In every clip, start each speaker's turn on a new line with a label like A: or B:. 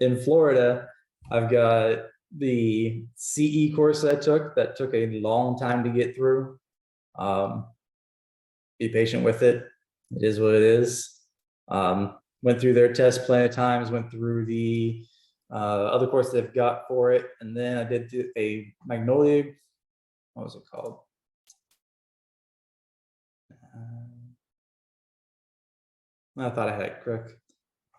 A: in Florida, I've got the CE course that took a long time to get through. Be patient with it. It is what it is. Went through their test plenty of times, went through the other course they've got for it. And then I did a Magnolia, what was it called? I thought I had it correct.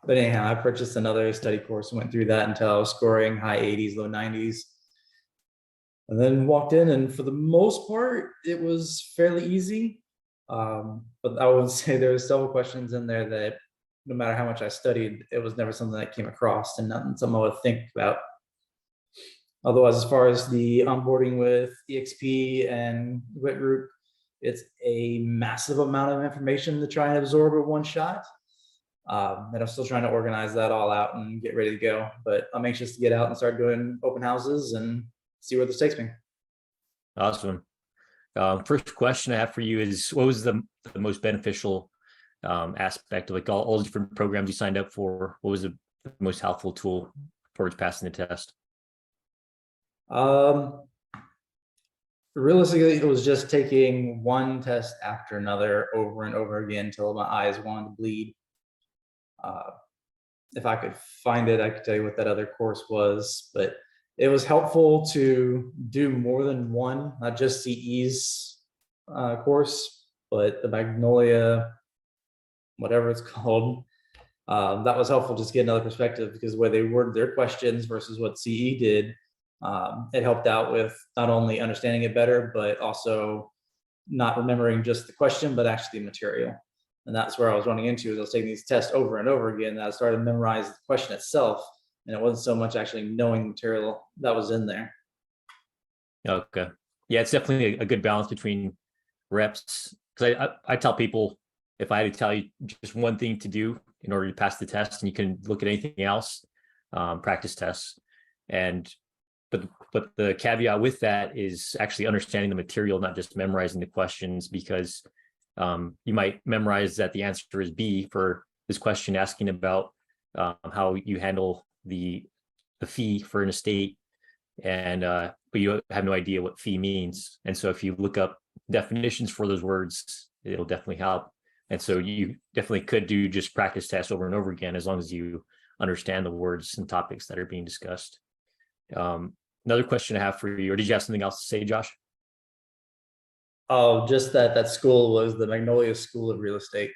A: But anyhow, I purchased another study course and went through that until I was scoring high 80s, low 90s. And then walked in, and for the most part, it was fairly easy. But I would say there were several questions in there that no matter how much I studied, it was never something that came across and nothing something I would think about. Otherwise, as far as the onboarding with EXP and WIT Group, it's a massive amount of information to try and absorb at one shot. And I'm still trying to organize that all out and get ready to go. But I'm anxious to get out and start doing open houses and see where this takes me.
B: Awesome. First question I have for you is, what was the most beneficial aspect of like all the different programs you signed up for? What was the most helpful tool towards passing the test?
A: Realistically, it was just taking one test after another over and over again until my eyes wanted to bleed. If I could find it, I could tell you what that other course was, but it was helpful to do more than one, not just CE's course, but the Magnolia, whatever it's called. That was helpful just to get another perspective, because where they worded their questions versus what CE did, it helped out with not only understanding it better, but also not remembering just the question, but actually the material. And that's where I was running into, is I was taking these tests over and over again, and I started to memorize the question itself, and it wasn't so much actually knowing the material that was in there.
B: Okay. Yeah, it's definitely a good balance between reps. Because I tell people, if I had to tell you just one thing to do in order to pass the test, and you can look at anything else, practice tests. But the caveat with that is actually understanding the material, not just memorizing the questions, because you might memorize that the answer is B for this question asking about how you handle the fee for an estate, and but you have no idea what fee means. And so if you look up definitions for those words, it'll definitely help. And so you definitely could do just practice tests over and over again, as long as you understand the words and topics that are being discussed. Another question I have for you, or did you have something else to say, Josh?
A: Oh, just that school was the Magnolia School of Real Estate.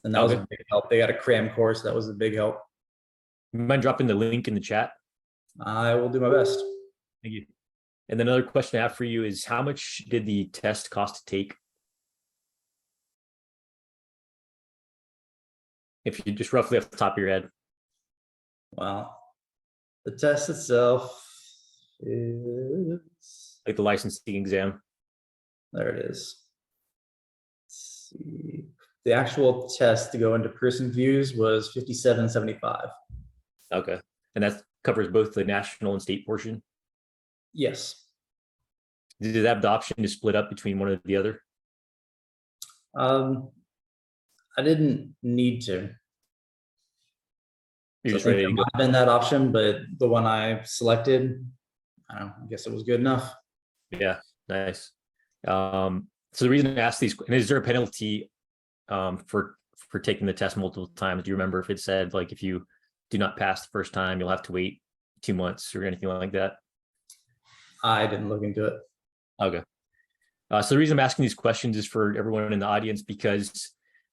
A: And that was a big help. They got a cram course. That was a big help.
B: You mind dropping the link in the chat?
A: I will do my best.
B: Thank you. And then another question I have for you is, how much did the test cost to take? If you just roughly off the top of your head.
A: Well, the test itself is
B: like the licensing exam.
A: There it is. Let's see. The actual test to go into Pearson Views was $57.75.
B: Okay. And that covers both the national and state portion?
A: Yes.
B: Did it have the option to split up between one or the other?
A: I didn't need to.
B: You're just
A: I think
B: ready
A: there
B: to go.
A: might have been that option, but the one I selected, I don't know, I guess it was good enough.
B: Yeah, nice. So the reason I asked these, and is there a penalty for taking the test multiple times? Do you remember if it said, like, if you do not pass the first time, you'll have to wait 2 months or anything like that?
A: I didn't look into it.
B: Okay. So the reason I'm asking these questions is for everyone in the audience, because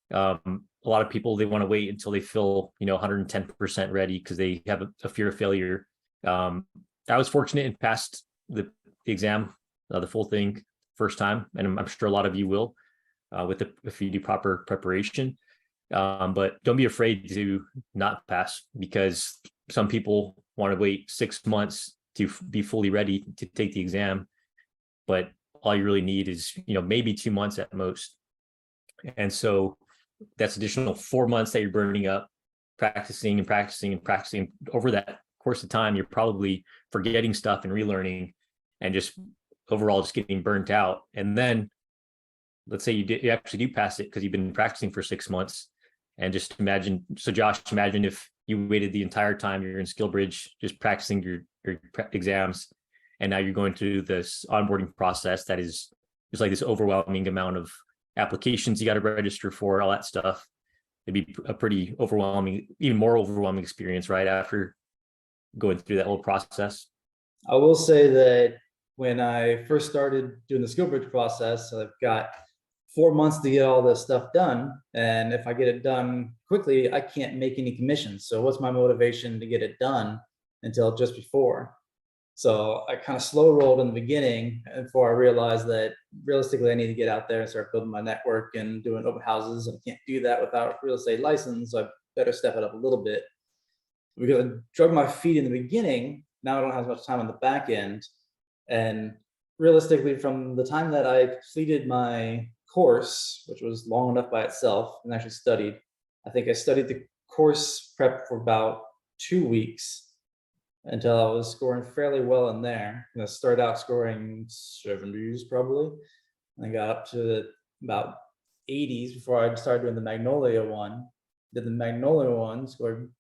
B: a lot of people, they want to wait until they feel 110% ready because they have a fear of failure. I was fortunate and passed the exam, the full thing, first time, and I'm sure a lot of you will, if you do proper preparation. But don't be afraid to not pass, because some people want to wait 6 months to be fully ready to take the exam, but all you really need is maybe 2 months at most. And so that's additional 4 months that you're burning up practicing and practicing and practicing. Over that course of time, you're probably forgetting stuff and relearning, and just overall just getting burnt out. And then let's say you actually do pass it because you've been practicing for 6 months. And just imagine, so Josh, imagine if you waited the entire time you're in SkillBridge, just practicing your exams, and now you're going through this onboarding process that is just like this overwhelming amount of applications you got to register for, all that stuff. It'd be a pretty overwhelming, even more overwhelming experience, right, after going through that whole process.
A: I will say that when I first started doing the SkillBridge process, I've got 4 months to get all this stuff done. And if I get it done quickly, I can't make any commissions. So what's my motivation to get it done until just before? So I kind of slow rolled in the beginning before I realized that realistically I need to get out there and start building my network and doing open houses. I can't do that without a real estate license. So I better step it up a little bit. Because I drug my feet in the beginning, now I don't have as much time on the back end. And realistically, from the time that I completed my course, which was long enough by itself, and actually studied, I think I studied the course prep for about 2 weeks until I was scoring fairly well in there. And I started out scoring 70s probably, and I got up to about 80s before I started doing the Magnolia one. Did the Magnolia one, scored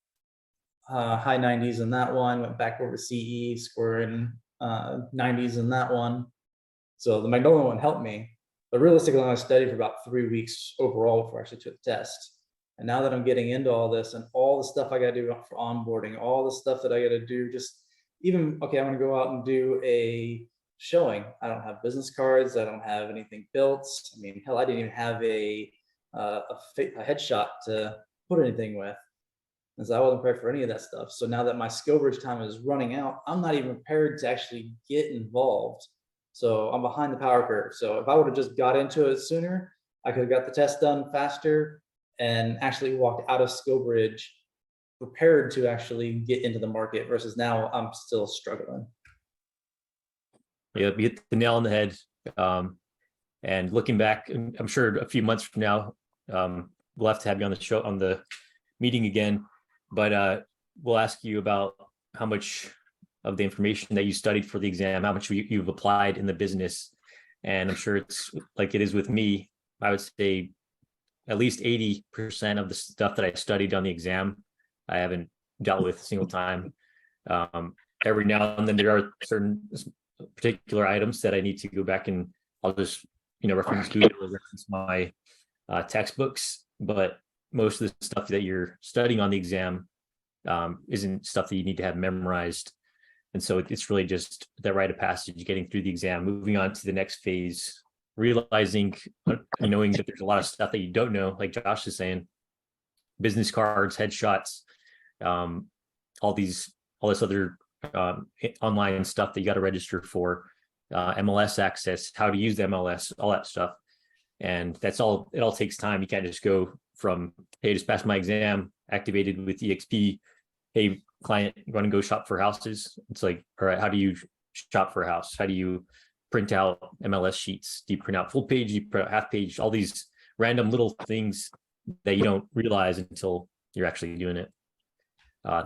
A: high 90s in that one, went back over to CE, scoring 90s in that one. So the Magnolia one helped me, but realistically, I studied for about 3 weeks overall before I actually took the test. And now that I'm getting into all this and all the stuff I got to do for onboarding, all the stuff that I got to do, just even, okay, I'm going to go out and do a showing. I don't have business cards. I don't have anything built. I mean, hell, I didn't even have a headshot to put anything with. And so I wasn't prepared for any of that stuff. So now that my SkillBridge time is running out, I'm not even prepared to actually get involved. So I'm behind the power curve. So if I would have just got into it sooner, I could have got the test done faster and actually walked out of SkillBridge prepared to actually get into the market versus now I'm still struggling.
B: Yeah, you hit the nail on the head. And looking back, I'm sure a few months from now, we'll have to have you on the show, on the meeting again. But we'll ask you about how much of the information that you studied for the exam, how much you've applied in the business. And I'm sure it's like it is with me. I would say at least 80% of the stuff that I studied on the exam, I haven't dealt with a single time. Every now and then there are certain particular items that I need to go back and I'll just, reference Google or reference my textbooks. But most of the stuff that you're studying on the exam isn't stuff that you need to have memorized. And so it's really just that rite of passage, getting through the exam, moving on to the next phase, realizing, knowing that there's a lot of stuff that you don't know, like Josh is saying, business cards, headshots, all this other online stuff that you got to register for, MLS access, how to use the MLS, all that stuff. And that's all, it all takes time. You can't just go from, hey, just passed my exam, activated with EXP. Hey, client, you want to go shop for houses? It's like, all right, how do you shop for a house? How do you print out MLS sheets? Do you print out full page? Do you print out half page? All these random little things that you don't realize until you're actually doing it.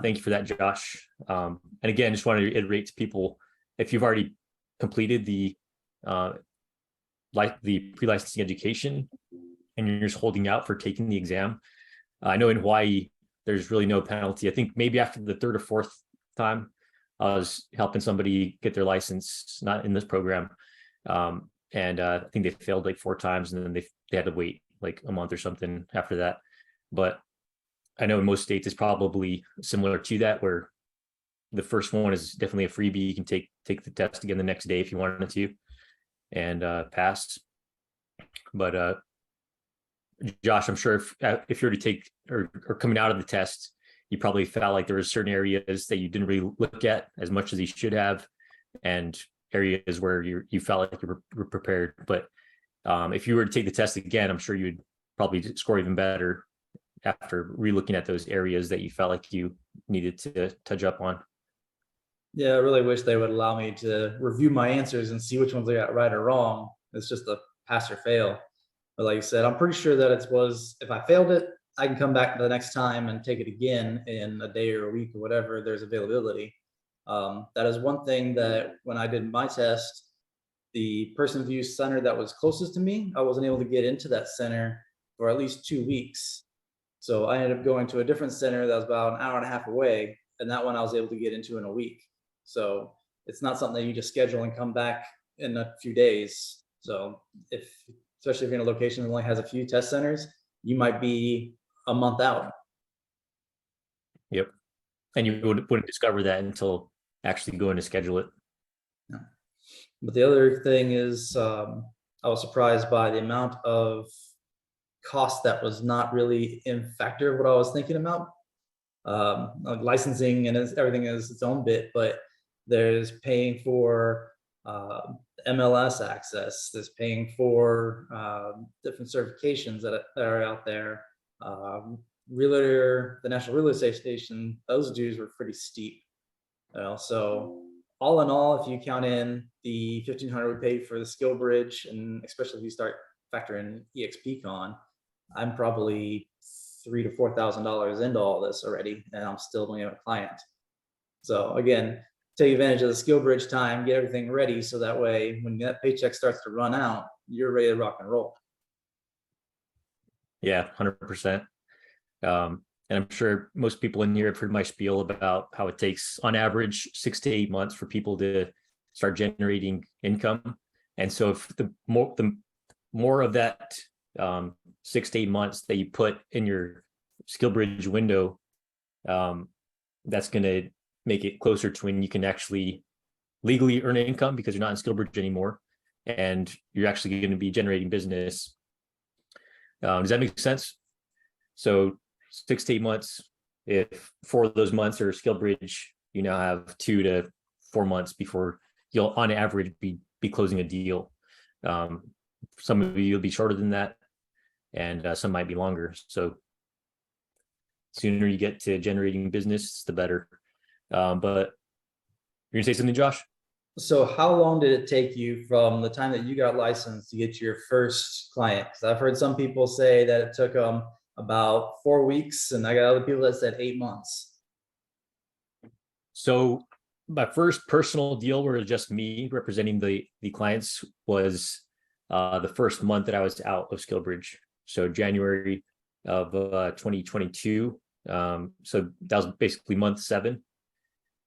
B: Thank you for that, Josh. And again, just wanted to iterate to people, if you've already completed the pre-licensing education and you're just holding out for taking the exam, I know in Hawaii, there's really no penalty. I think maybe after the third or fourth time, I was helping somebody get their license, not in this program. And I think they failed like 4 times and then they had to wait like a month or something after that. But I know in most states it's probably similar to that, where the first one is definitely a freebie. You can take the test again the next day if you wanted to and pass. But Josh, I'm sure if you were to take or coming out of the test, you probably felt like there were certain areas that you didn't really look at as much as you should have, and areas where you felt like you were prepared. But if you were to take the test again, I'm sure you would probably score even better after re-looking at those areas that you felt like you needed to touch up on.
A: Yeah, I really wish they would allow me to review my answers and see which ones I got right or wrong. It's just a pass or fail. But like you said, I'm pretty sure that if I failed it, I can come back the next time and take it again in a day or a week or whatever there's availability. That is one thing that when I did my test, the person view center that was closest to me, I wasn't able to get into that center for at least 2 weeks. So I ended up going to a different center that was about an hour and a half away, and that one I was able to get into in a week. So it's not something that you just schedule and come back in a few days. So if, especially if you're in a location that only has a few test centers, you might be a month out.
B: Yep. And you wouldn't discover that until actually going to schedule it.
A: Yeah. But the other thing is, I was surprised by the amount of cost that was not really in factor of what I was thinking about. Like licensing and everything is its own bit, but there's paying for MLS access, there's paying for different certifications that are out there. Realtor, the National Real Estate Station, those dues were pretty steep. So all in all, if you count in the 1,500 we paid for the skill bridge, and especially if you start factoring EXP con, I'm probably $3,000 to $4,000 into all this already, and I'm still only a client. So again, take advantage of the skill bridge time, get everything ready, so that way when that paycheck starts to run out, you're ready to rock and roll.
B: Yeah, 100%. And I'm sure most people in here have heard my spiel about how it takes on average 6 to 8 months for people to start generating income. And so if the more of that 6 to 8 months that you put in your skill bridge window, that's going to make it closer to when you can actually legally earn income, because you're not in skill bridge anymore and you're actually going to be generating business. Does that make sense? So 6 to 8 months, if 4 of those months are skill bridge, you now have 2 to 4 months before you'll on average be closing a deal. Some of you will be shorter than that, and some might be longer. So sooner you get to generating business, the better. But you're gonna say something, Josh?
A: So how long did it take you from the time that you got licensed to get your first client? Because I've heard some people say that it took them about 4 weeks, and I got other people that said 8 months.
B: So my first personal deal where it was just me representing the clients was the first month that I was out of SkillBridge. So January of 2022. So that was basically month 7.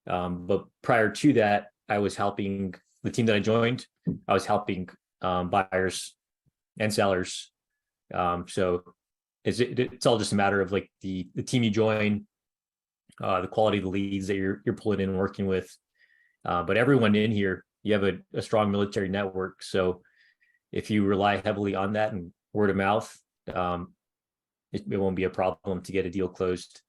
B: But prior to that, I was helping the team that I joined. I was helping buyers and sellers. So it's all just a matter of like the team you join, the quality of the leads that you're pulling in and working with. But everyone in here, you have a strong military network. So if you rely heavily on that and word of mouth, it won't be a problem to get a deal closed.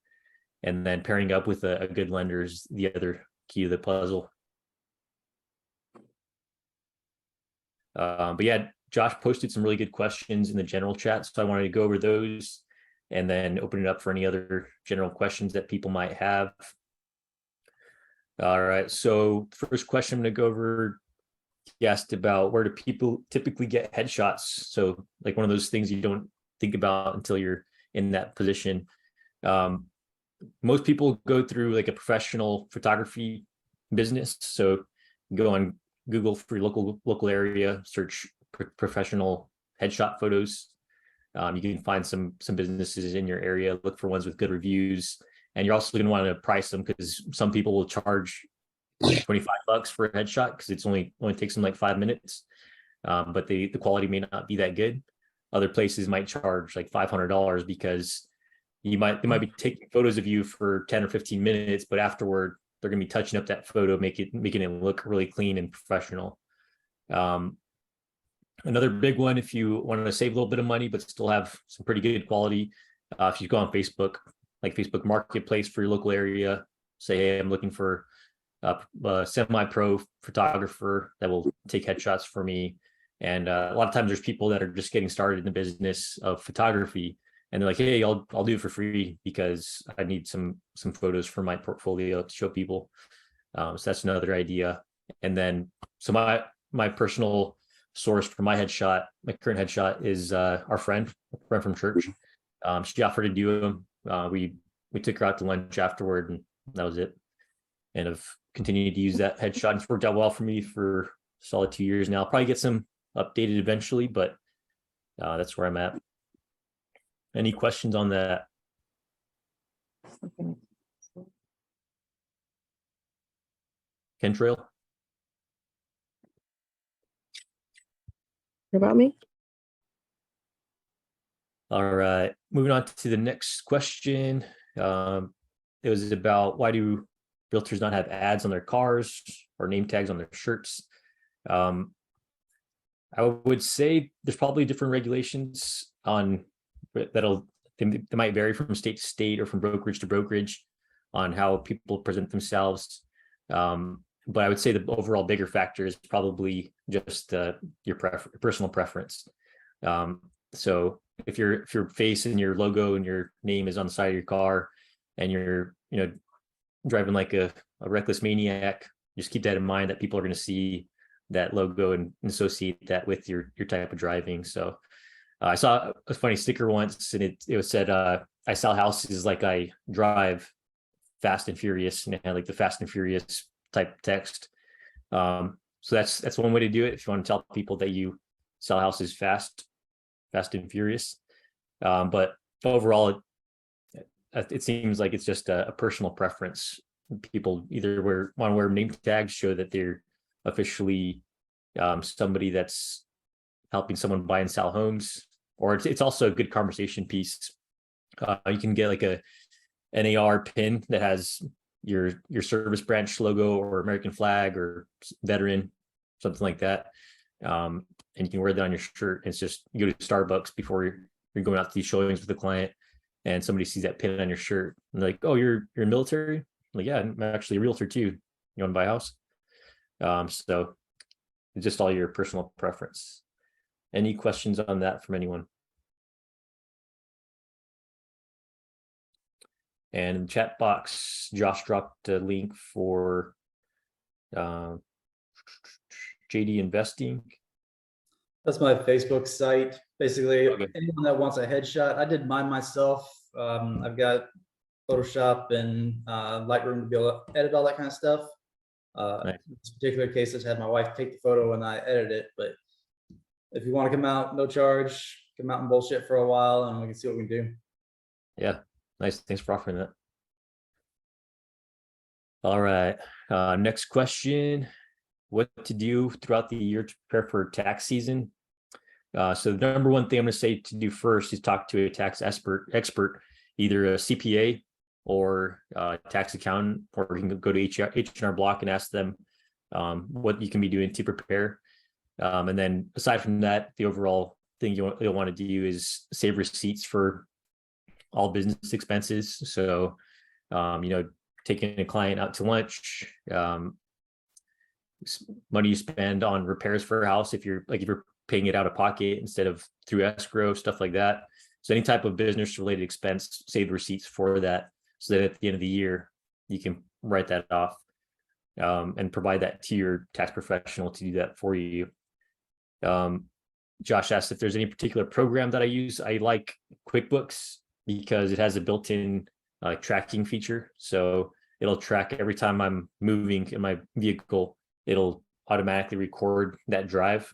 B: And then pairing up with a good lender is the other key to the puzzle. But yeah, Josh posted some really good questions in the general chat, so I wanted to go over those and then open it up for any other general questions that people might have. All right, so the first question I'm going to go over, he asked about where do people typically get headshots? So like one of those things you don't think about until you're in that position. Most people go through like a professional photography business. So go on Google for your local area, search professional headshot photos. You can find some businesses in your area, look for ones with good reviews, and you're also going to want to price them, because some people will charge $25 for a headshot because it's only takes them like 5 minutes, but the quality may not be that good. Other places might charge like $500 because they might be taking photos of you for 10 or 15 minutes, but afterward they're going to be touching up that photo, making it look really clean and professional. Another big one, if you want to save a little bit of money but still have some pretty good quality, if you go on Facebook, like Facebook Marketplace for your local area, say, hey, I'm looking for a semi-pro photographer that will take headshots for me. And a lot of times there's people that are just getting started in the business of photography, and they're like, hey, I'll do it for free because I need some photos for my portfolio to show people. So that's another idea. And then, so my personal source for my headshot, my current headshot, is our friend from church. She offered to do them. We took her out to lunch afterward, and that was it. And I've continued to use that headshot. It's worked out well for me for a solid 2 years now. I'll probably get some updated eventually, but that's where I'm at. Any questions on that?
C: Okay.
B: Kentrail.
C: What about me?
B: All right, moving on to the next question. It was about why do realtors not have ads on their cars or name tags on their shirts? I would say there's probably different regulations on they might vary from state to state or from brokerage to brokerage on how people present themselves. But I would say the overall bigger factor is probably just your personal preference. So if your face and your logo and your name is on the side of your car and you're driving like a reckless maniac, just keep that in mind that people are going to see that logo and associate that with your type of driving. So I saw a funny sticker once and it said I sell houses like I drive fast and furious, and it had like the Fast and Furious type text. So that's one way to do it if you want to tell people that you sell houses fast and furious. But overall it seems like it's just a personal preference. People either want to wear name tags, show that they're officially somebody that's helping someone buy and sell homes, or it's also a good conversation piece. You can get like a NAR pin that has your service branch logo or American flag or veteran, something like that. And you can wear that on your shirt. It's just you go to Starbucks before you're going out to these showings with the client, and somebody sees that pin on your shirt and they're like, "Oh, you're military?" I'm like, "Yeah, I'm actually a realtor too. You want to buy a house?" So it's just all your personal preference. Any questions on that from anyone? And in the chat box, Josh dropped a link for JD Investing.
A: That's my Facebook site. Basically,
B: Okay.
A: anyone that wants a headshot, I did mine myself. I've got Photoshop and Lightroom to be able to edit all that kind of stuff.
B: Nice.
A: In this particular case, I just had my wife take the photo and I edit it. But if you want to come out, no charge, come out and bullshit for a while and we can see what we can do.
B: Yeah, nice. Thanks for offering that. All right. Next question. What to do throughout the year to prepare for tax season? So the number one thing I'm going to say to do first is talk to a tax expert, either a CPA or a tax accountant, or you can go to H&R Block and ask them what you can be doing to prepare. And then aside from that, the overall thing you'll want to do is save receipts for all business expenses. So, taking a client out to lunch, money you spend on repairs for a house, if you're paying it out of pocket instead of through escrow, stuff like that. So any type of business related expense, save receipts for that, so that at the end of the year, you can write that off and provide that to your tax professional to do that for you. Josh asked if there's any particular program that I use. I like QuickBooks because it has a built-in tracking feature. So it'll track every time I'm moving in my vehicle, it'll automatically record that drive.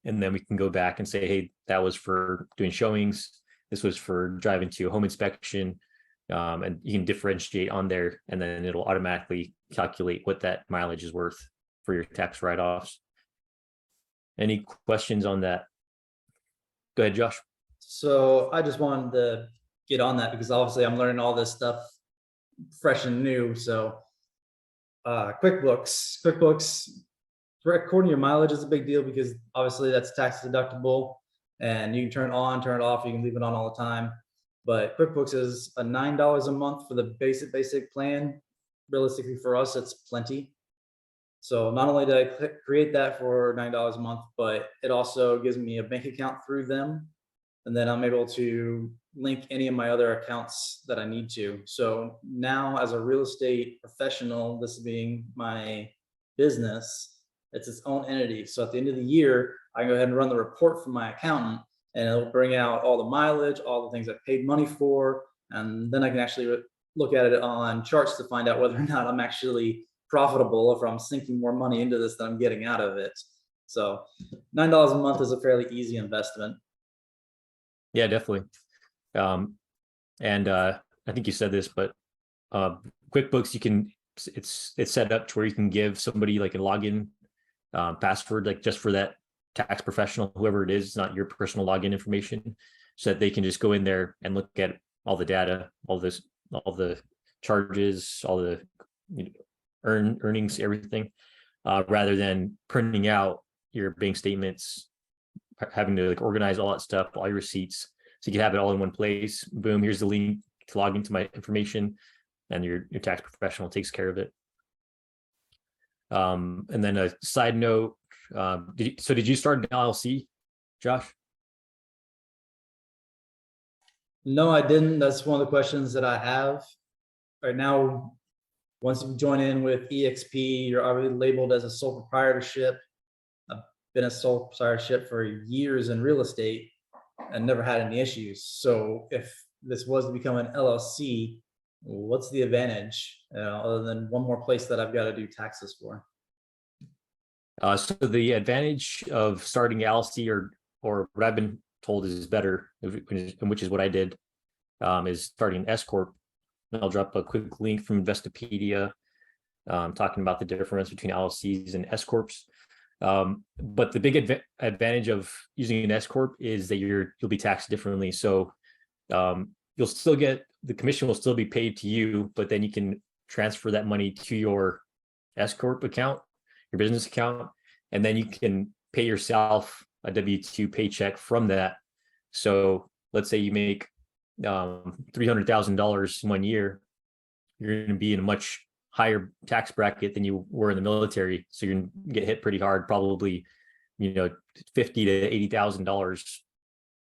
B: And then we can go back and say, hey, that was for doing showings. This was for driving to a home inspection. And you can differentiate on there, and then it'll automatically calculate what that mileage is worth for your tax write-offs. Any questions on that? Go ahead, Josh.
A: So I just wanted to get on that because obviously I'm learning all this stuff fresh and new. So QuickBooks, recording your mileage is a big deal because obviously that's tax deductible and you can turn it on, turn it off, you can leave it on all the time. But QuickBooks is a $9 a month for the basic plan. Realistically for us, it's plenty. So not only did I create that for $9 a month, but it also gives me a bank account through them. And then I'm able to link any of my other accounts that I need to. So now as a real estate professional, this being my business, it's its own entity. So at the end of the year, I can go ahead and run the report from my accountant and it'll bring out all the mileage, all the things I paid money for. And then I can actually look at it on charts to find out whether or not I'm actually profitable, if I'm sinking more money into this than I'm getting out of it. So $9 a month is a fairly easy investment.
B: Yeah, definitely. And I think you said this, but QuickBooks, it's set up to where you can give somebody like a login password, like just for that tax professional, whoever it is, not your personal login information, so that they can just go in there and look at all the data, all the charges, all the earnings, everything, rather than printing out your bank statements, having to like organize all that stuff, all your receipts. So you can have it all in one place. Boom, here's the link to log into my information, and your tax professional takes care of it. And then a side note, did you start an LLC, Josh?
A: No, I didn't. That's one of the questions that I have right now. Once you join in with EXP, you're already labeled as a sole proprietorship. I've been a sole proprietorship for years in real estate and never had any issues. So if this was to become an LLC, what's the advantage other than one more place that I've got to do taxes for?
B: So the advantage of starting LLC, or what I've been told is better, which is what I did, is starting an S corp. And I'll drop a quick link from Investopedia, talking about the difference between LLCs and S corps. But the big advantage of using an S corp is that you'll be taxed differently. So you'll still get, the commission will still be paid to you, but then you can transfer that money to your S corp account, your business account, and then you can pay yourself a W-2 paycheck from that. So let's say you make $300,000 in 1 year, you're going to be in a much higher tax bracket than you were in the military. So you're going to get hit pretty hard, probably, $50,000 to $80,000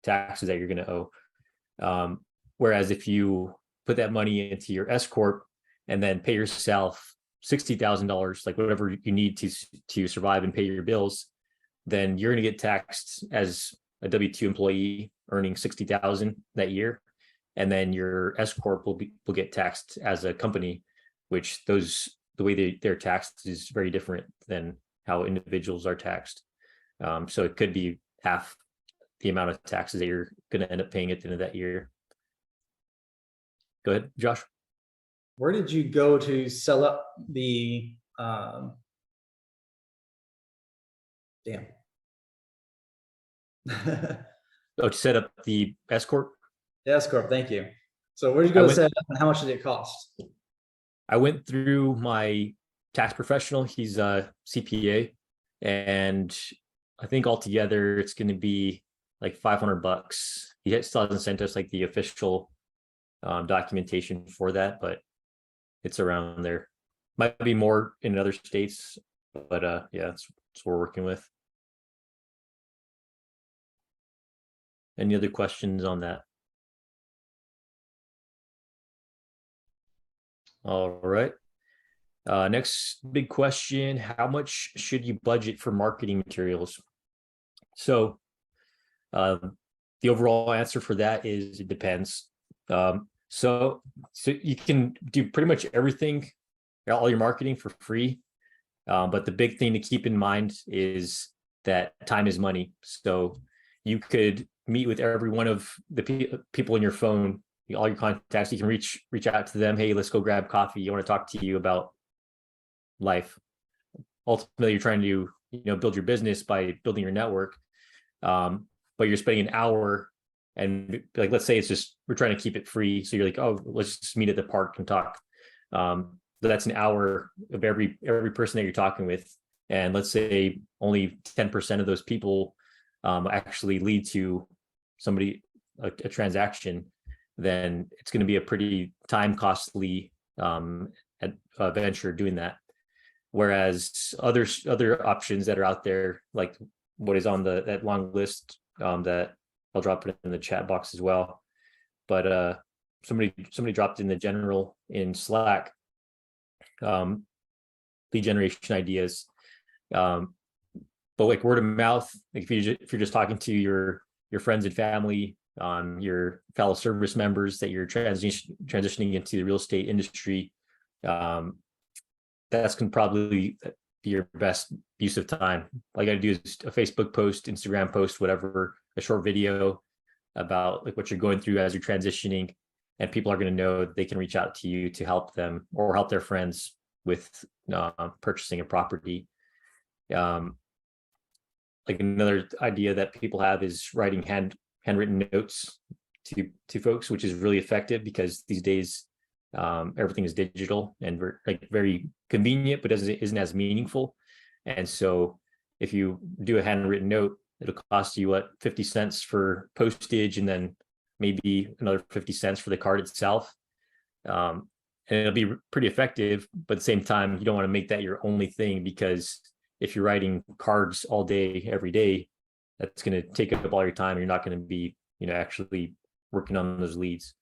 B: taxes that you're going to owe. Whereas if you put that money into your S corp and then pay yourself $60,000, like whatever you need to survive and pay your bills, then you're going to get taxed as a W-2 employee earning $60,000 that year, and then your S corp will get taxed as a company, which the way they're taxed is very different than how individuals are taxed. So it could be half the amount of taxes that you're going to end up paying at the end of that year. Go ahead, Josh.
A: Where did you go to sell up the damn?
B: Oh, to set up the S corp?
A: S corp, thank you. So where did you go to set it up, and how much did it cost?
B: I went through my tax professional. He's a CPA, and I think altogether it's going to be like $500. He still hasn't sent us like the official documentation for that, but it's around there. Might be more in other states, but yeah, that's what we're working with. Any other questions on that? All right. Next big question: how much should you budget for marketing materials? So the overall answer for that is it depends. So you can do pretty much everything, all your marketing for free. But the big thing to keep in mind is that time is money. So you could meet with every one of the people in your phone, all your contacts. You can reach out to them. Hey, let's go grab coffee. I want to talk to you about life. Ultimately, you're trying to build your business by building your network. But you're spending an hour, and like, let's say we're trying to keep it free. So you're like, oh, let's just meet at the park and talk. That's an hour of every person that you're talking with. And let's say only 10% of those people actually lead to a transaction, then it's going to be a pretty time costly venture doing that. Whereas other options that are out there, like what is on that long list, that I'll drop it in the chat box as well. But somebody dropped in the general in Slack, lead generation ideas. But like word of mouth, like if you're just talking to your friends and family, your fellow service members that you're transitioning into the real estate industry, that's can probably be your best use of time. All you got to do is a Facebook post, Instagram post, whatever, a short video about like what you're going through as you're transitioning, and people are going to know they can reach out to you to help them or help their friends with purchasing a property. Like another idea that people have is writing handwritten notes to folks, which is really effective because these days everything is digital and very convenient, but isn't as meaningful. And so if you do a handwritten note, it'll cost you 50 cents for postage, and then maybe another 50 cents for the card itself. And it'll be pretty effective, but at the same time, you don't want to make that your only thing, because if you're writing cards all day, every day, that's going to take up all your time. You're not going to be, actually working on those leads.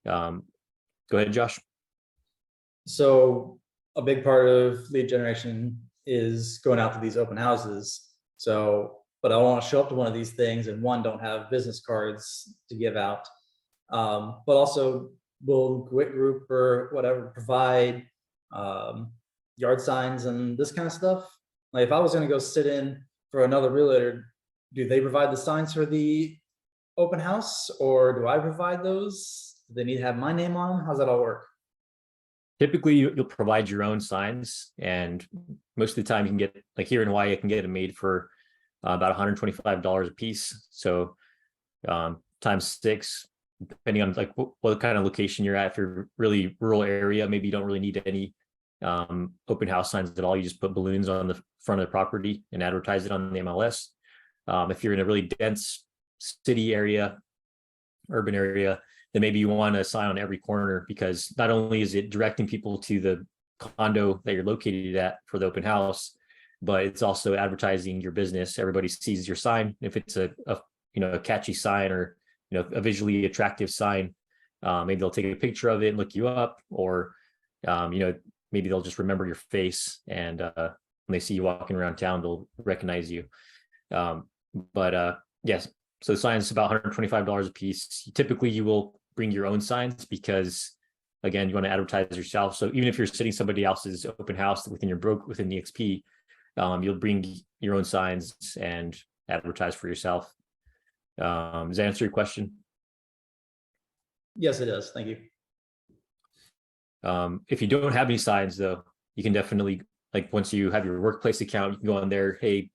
B: Go ahead, Josh.
A: So a big part of lead generation is going out to these open houses. So, but I want to show up to one of these things and don't have business cards to give out. But also will Quit Group or whatever provide yard signs and this kind of stuff. Like if I was going to go sit in for another realtor, do they provide the signs for the open house, or do I provide those? Do they need to have my name on them? How's that all work?
B: Typically, you'll provide your own signs, and most of the time you can get, like here in Hawaii, I can get them made for about $125 a piece. So times 6, depending on like what kind of location you're at. If you're really rural area, maybe you don't really need any open house signs at all. You just put balloons on the front of the property and advertise it on the MLS. If you're in a really dense city area, urban area, then maybe you want a sign on every corner, because not only is it directing people to the condo that you're located at for the open house, but it's also advertising your business. Everybody sees your sign. If it's a catchy sign, or a visually attractive sign, maybe they'll take a picture of it and look you up, or maybe they'll just remember your face, and when they see you walking around town, they'll recognize you. Yes, so the sign is about $125 a piece. Typically, you will bring your own signs because, again, you want to advertise yourself. So even if you're sitting somebody else's open house within within the EXP, you'll bring your own signs and advertise for yourself. Does that answer your question?
A: Yes, it does. Thank you.
B: If you don't have any signs, though, you can definitely, like, once you have your workplace account, you can go on there. Hey,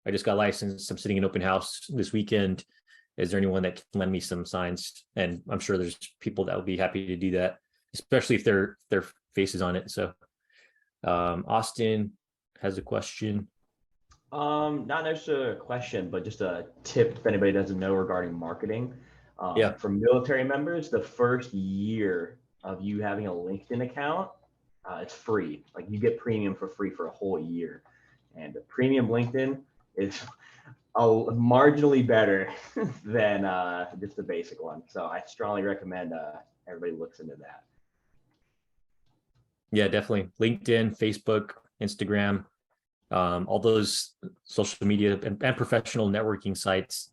B: I just got licensed. I'm sitting in open house this weekend. Is there anyone that can lend me some signs? And I'm sure there's people that will be happy to do that, especially if their face is on it. So Austin has a question.
C: Not necessarily a question, but just a tip if anybody doesn't know regarding marketing.
B: Yeah.
C: For military members, the first year of you having a LinkedIn account, it's free. Like you get premium for free for a whole year. And the premium LinkedIn is marginally better than just the basic one. So I strongly recommend everybody looks into that.
B: Yeah, definitely. LinkedIn, Facebook, Instagram, all those social media and professional networking sites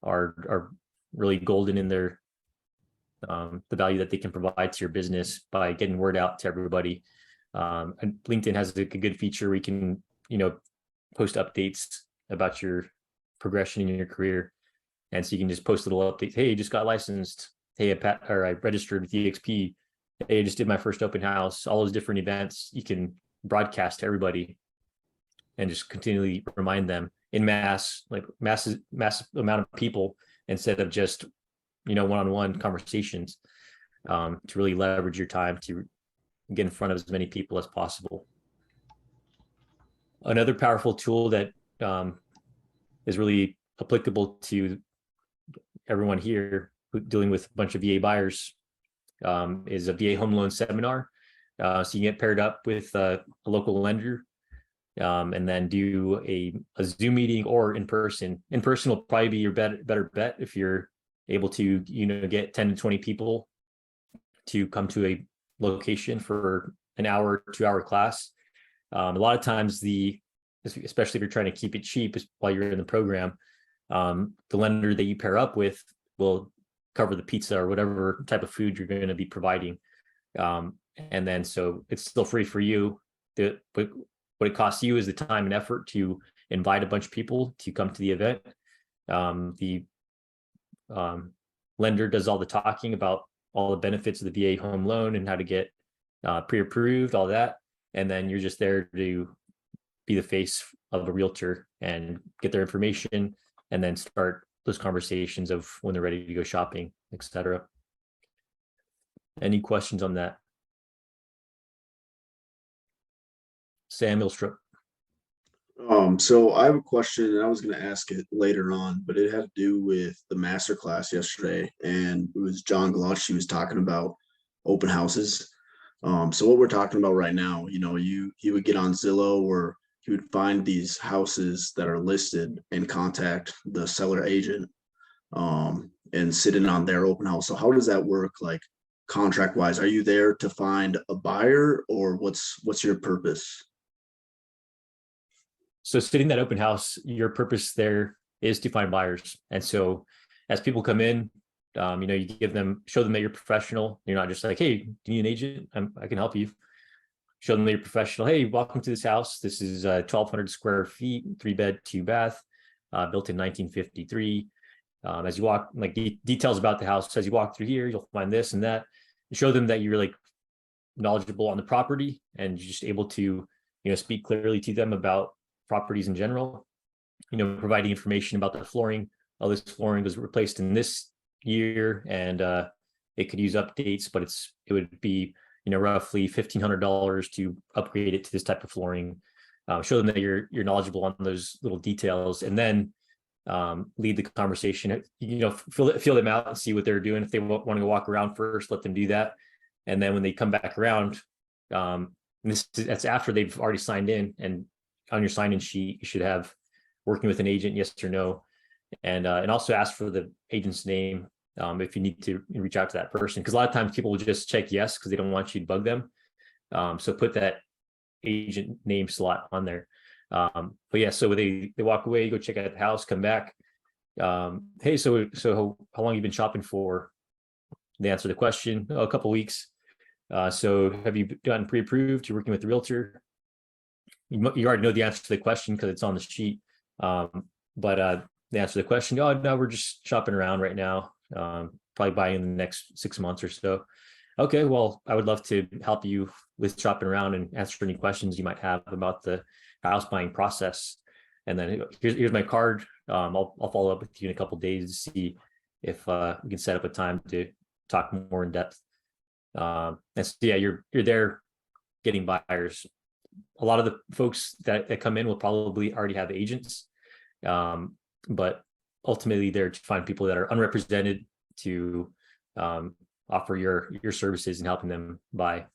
B: are really golden in their the value that they can provide to your business by getting word out to everybody. And LinkedIn has a good feature where you can, post updates about your progression in your career. And so you can just post little updates. Hey, I just got licensed. Hey, I registered with EXP. Hey, I just did my first open house. All those different events you can broadcast to everybody and just continually remind them in mass amount of people, instead of just, one-on-one conversations, to really leverage your time to get in front of as many people as possible. Another powerful tool that is really applicable to everyone here dealing with a bunch of VA buyers is a VA home loan seminar. So you get paired up with a local lender, and then do a Zoom meeting or in person. In person will probably be your better bet if you're able to, get 10 to 20 people to come to a location for an hour, 2-hour class. A lot of times especially if you're trying to keep it cheap while you're in the program, the lender that you pair up with will cover the pizza or whatever type of food you're going to be providing. And then, so it's still free for you. But what it costs you is the time and effort to invite a bunch of people to come to the event. The lender does all the talking about all the benefits of the VA home loan and how to get pre-approved, all that. And then you're just there to be the face of a realtor and get their information and then start those conversations of when they're ready to go shopping, etc. Any questions on that? Sam Ilstrup.
D: So I have a question, and I was going to ask it later on, but it had to do with the master class yesterday, and it was John Glush. He was talking about open houses. So what we're talking about right now, he would get on Zillow, or he would find these houses that are listed and contact the seller agent, and sit in on their open house. So how does that work, like contract wise? Are you there to find a buyer, or what's your purpose?
B: So sitting that open house, your purpose there is to find buyers. And so as people come in, you show them that you're professional. You're not just like, hey, do you need an agent? I can help you. Show them that you're professional. Hey, welcome to this house. This is 1,200 square feet, 3-bed, 2-bath, built in 1953. As you walk, like details about the house, as you walk through here, you'll find this and that. And show them that you're like knowledgeable on the property and you're just able to, speak clearly to them about properties in general, providing information about the flooring. Oh, this flooring was replaced in this year and it could use updates, but it would be, roughly $1,500 to upgrade it to this type of flooring. Show them that you're knowledgeable on those little details, and then lead the conversation. Feel them out and see what they're doing. If they want to walk around first, let them do that. And then when they come back around, that's after they've already signed in, and on your sign-in sheet, you should have working with an agent, yes or no, and also ask for the agent's name if you need to reach out to that person, because a lot of times people will just check yes because they don't want you to bug them. So put that agent name slot on there. But yeah, so they walk away, go check out the house, come back. Hey, so how long you been shopping for? They answer the question, a couple of weeks. So have you gotten pre-approved? You're working with the realtor. You already know the answer to the question because it's on the sheet. But they answer the question, oh, no, we're just shopping around right now. Probably buying in the next 6 months or so. Okay, well, I would love to help you with shopping around and answer any questions you might have about the house buying process. And then here's my card. I'll follow up with you in a couple of days to see if we can set up a time to talk more in depth. And so, yeah, you're there getting buyers. A lot of the folks that come in will probably already have agents, but ultimately they're to find people that are unrepresented to offer your services and helping them buy.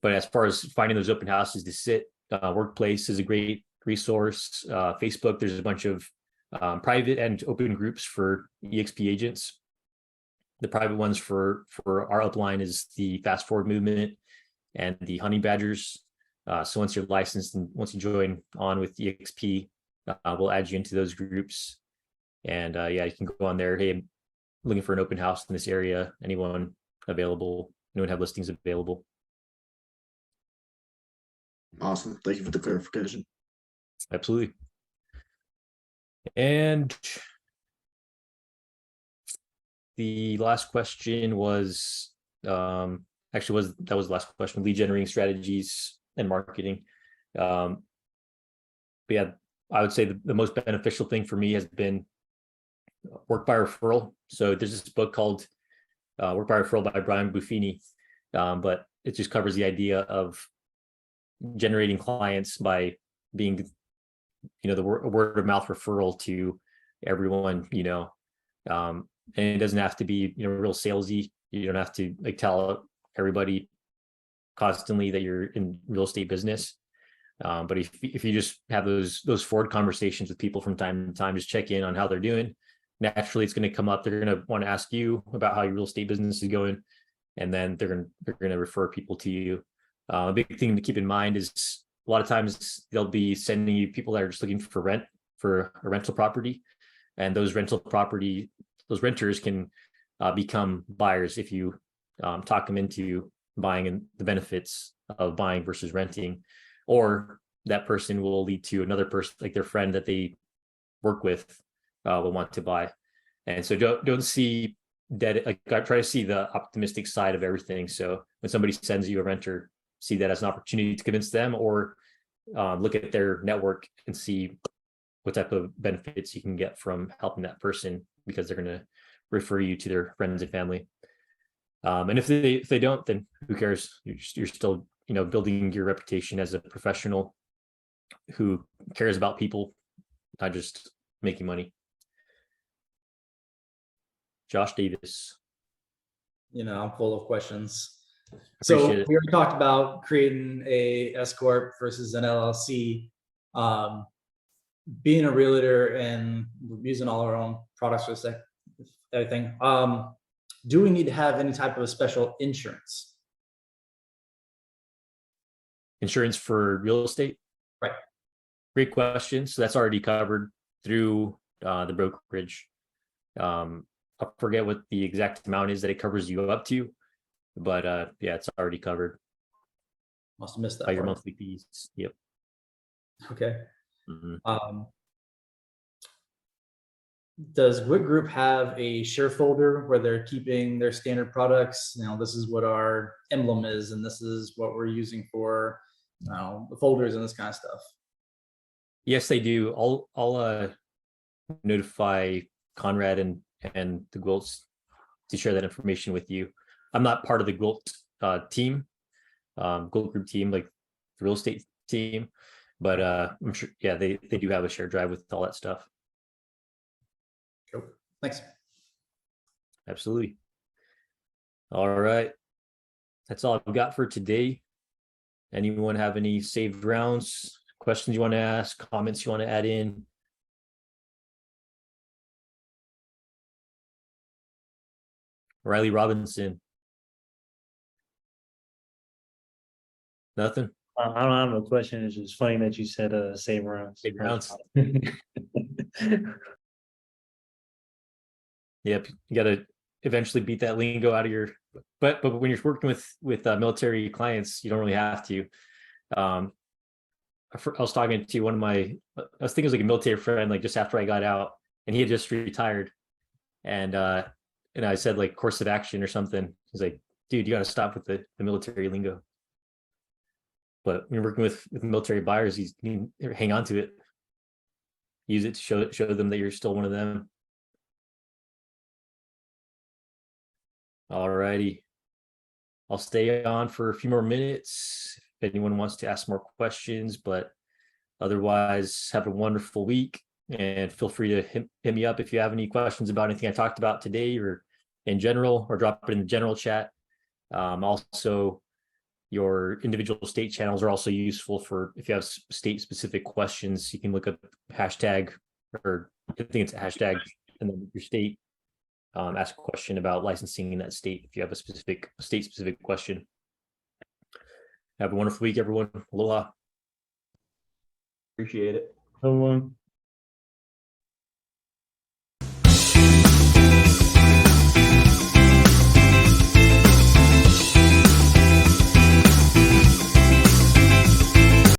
B: But as far as finding those open houses to sit, Workplace is a great resource. Facebook, there's a bunch of private and open groups for EXP agents. The private ones for our upline is the Fast Forward Movement and the Honey Badgers. So once you're licensed and once you join on with EXP, we'll add you into those groups. And yeah, you can go on there. Hey, I'm looking for an open house in this area. Anyone available? Anyone have listings available?
D: Awesome. Thank you for the clarification.
B: Absolutely. And the last question was that was the last question: lead generating strategies and marketing. But yeah, I would say the most beneficial thing for me has been work by referral. So there's this book called Work by Referral by Brian Buffini, but it just covers the idea of generating clients by being, the word of mouth referral to everyone, and it doesn't have to be, real salesy. You don't have to tell everybody constantly that you're in real estate business. But if you just have those forward conversations with people from time to time, just check in on how they're doing. Naturally, it's going to come up. They're going to want to ask you about how your real estate business is going, and then they're going to refer people to you. A big thing to keep in mind is a lot of times they'll be sending you people that are just looking for a rental property, and those renters can become buyers if you talk them into buying and the benefits of buying versus renting, or that person will lead to another person, like their friend that they work with will want to buy. And so don't see like I try to see the optimistic side of everything. So when somebody sends you a renter, see that as an opportunity to convince them, or look at their network and see what type of benefits you can get from helping that person, because they're going to refer you to their friends and family. And if they don't, then who cares? You're still, building your reputation as a professional who cares about people, not just making money. Josh Davis.
A: I'm full of questions.
B: Appreciate
A: So
B: it.
A: we already talked about creating a S corp versus an LLC. Being a realtor and using all our own products for everything. Do we need to have any type of special insurance?
B: Insurance for real estate?
A: Right.
B: Great question. So that's already covered through the brokerage. I forget what the exact amount is that it covers you up to, but yeah, it's already covered
A: Must have missed that
B: by your
A: part.
B: monthly fees. Yep.
A: Okay.
B: Mhm.
A: Does WIT Group have a share folder where they're keeping their standard products? This is what our emblem is, and this is what we're using for the folders and this kind of stuff.
B: Yes, they do. I'll notify Conrad and the Gwilts to share that information with you. I'm not part of the Gwilt team, Gwilt Group team, like the real estate team, but I'm sure, yeah, they do have a shared drive with all that stuff.
A: Cool. Thanks.
B: Absolutely. All right. That's all I've got for today. Anyone have any saved rounds, questions you want to ask, comments you want to add in? Riley Robinson. Nothing?
E: I don't have a question. It's just funny that you said save rounds.
B: Save rounds. Yep, you got to eventually beat that lingo out of your. But when you're working with military clients, you don't really have to. I was talking to one of my, I was thinking it was like a military friend, like just after I got out, and he had just retired, and I said like course of action or something. He's like, dude, you got to stop with the military lingo. But when you're working with military buyers, you hang on to it, use it to show them that you're still one of them. All righty. I'll stay on for a few more minutes if anyone wants to ask more questions, but otherwise, have a wonderful week, and feel free to hit me up if you have any questions about anything I talked about today or in general, or drop it in the general chat. Also, your individual state channels are also useful for if you have state specific questions. You can look up hashtag, or I think it's a hashtag, and then your state. Ask a question about licensing in that state if you have a state specific question. Have a wonderful week, everyone. Aloha.
C: Appreciate it.
E: Someone.